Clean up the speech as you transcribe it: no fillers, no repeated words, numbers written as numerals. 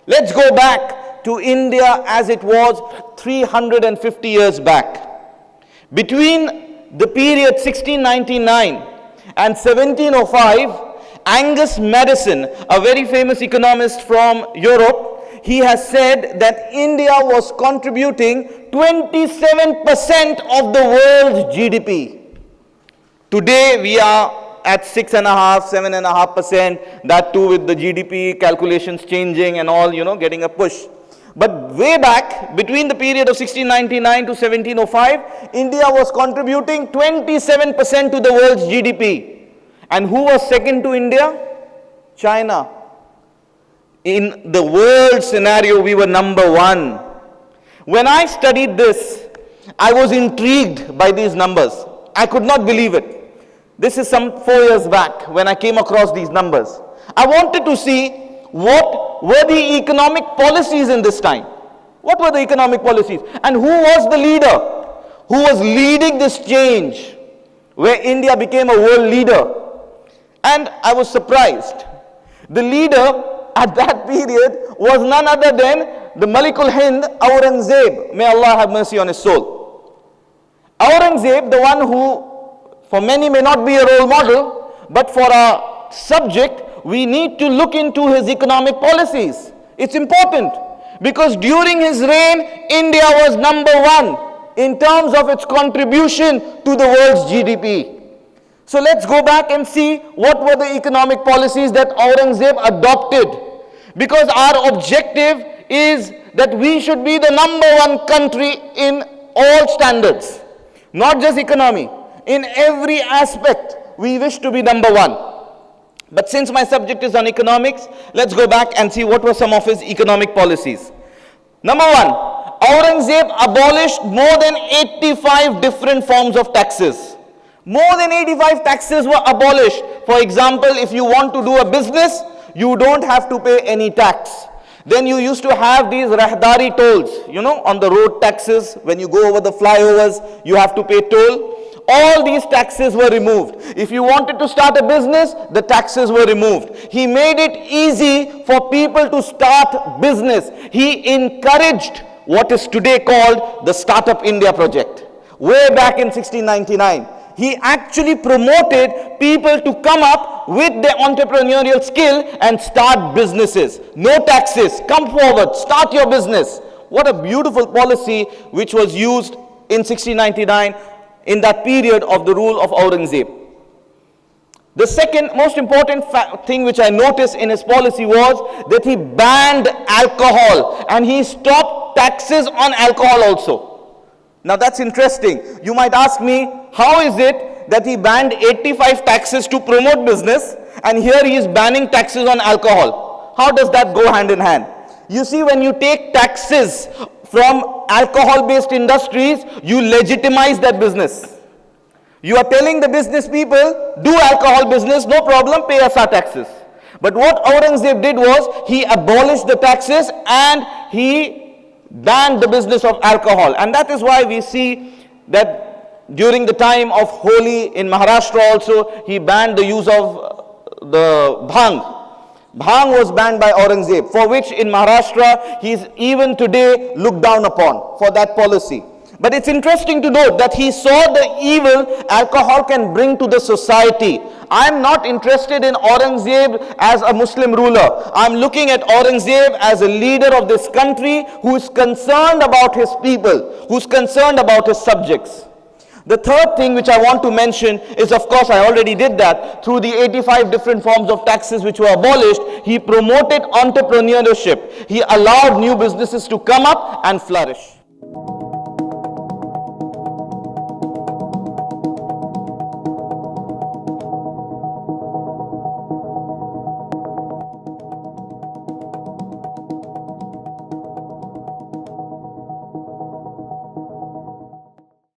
Let's go back to India as it was 350 years back. Between the period 1699 and 1705, Angus Madison, a very famous economist from Europe, he has said that India was contributing 27% of the world's GDP. Today we are at 6.5%, 7.5%, that too with the GDP calculations changing and all, getting a push. But way back, between the period of 1699 to 1705, India was contributing 27% to the world's GDP. And who was second to India? China. In the world scenario, we were number one. When I studied this, I was intrigued by these numbers. I could not believe it. This is some 4 years back when I came across these numbers. I wanted to see what were the economic policies in this time. What were the economic policies? And who was the leader who was leading this change where India became a world leader? And I was surprised. The leader at that period was none other than the Malikul Hind, Aurangzeb. May Allah have mercy on his soul. Aurangzeb, the one who for many may not be a role model, but for our subject, we need to look into his economic policies. It's important because during his reign, India was number one in terms of its contribution to the world's GDP. So let's go back and see what were the economic policies that Aurangzeb adopted. Because our objective is that we should be the number one country in all standards, not just economy. In every aspect, we wish to be number one. But since my subject is on economics, let's go back and see what were some of his economic policies. Number one, Aurangzeb abolished more than 85 different forms of taxes. More than 85 taxes were abolished. For example, if you want to do a business, you don't have to pay any tax. Then you used to have these rahdari tolls, on the road taxes. When you go over the flyovers, you have to pay toll. All these taxes were removed. If you wanted to start a business, the taxes were removed. He made it easy for people to start business. He encouraged what is today called the Startup India project. Way back in 1699. He actually promoted people to come up with their entrepreneurial skill and start businesses. No taxes. Come forward. Start your business. What a beautiful policy which was used in 1699 in that period of the rule of Aurangzeb. The second most important thing which I noticed in his policy was that he banned alcohol and he stopped taxes on alcohol also. Now that's interesting. You might ask me, how is it that he banned 85 taxes to promote business and here he is banning taxes on alcohol? How does that go hand in hand? You see, when you take taxes from alcohol-based industries, you legitimize that business. You are telling the business people, do alcohol business, no problem, pay us our taxes. But what Aurangzeb did was, he abolished the taxes and he banned the business of alcohol. And that is why we see that during the time of Holi in Maharashtra also, he banned the use of the bhang. Bhang was banned by Aurangzeb, for which in Maharashtra he is even today looked down upon for that policy. But it's interesting to note that he saw the evil alcohol can bring to the society. I'm not interested in Aurangzeb as a Muslim ruler. I'm looking at Aurangzeb as a leader of this country who is concerned about his people, who's concerned about his subjects. The third thing which I want to mention is, of course, I already did that. Through the 85 different forms of taxes which were abolished, he promoted entrepreneurship. He allowed new businesses to come up and flourish.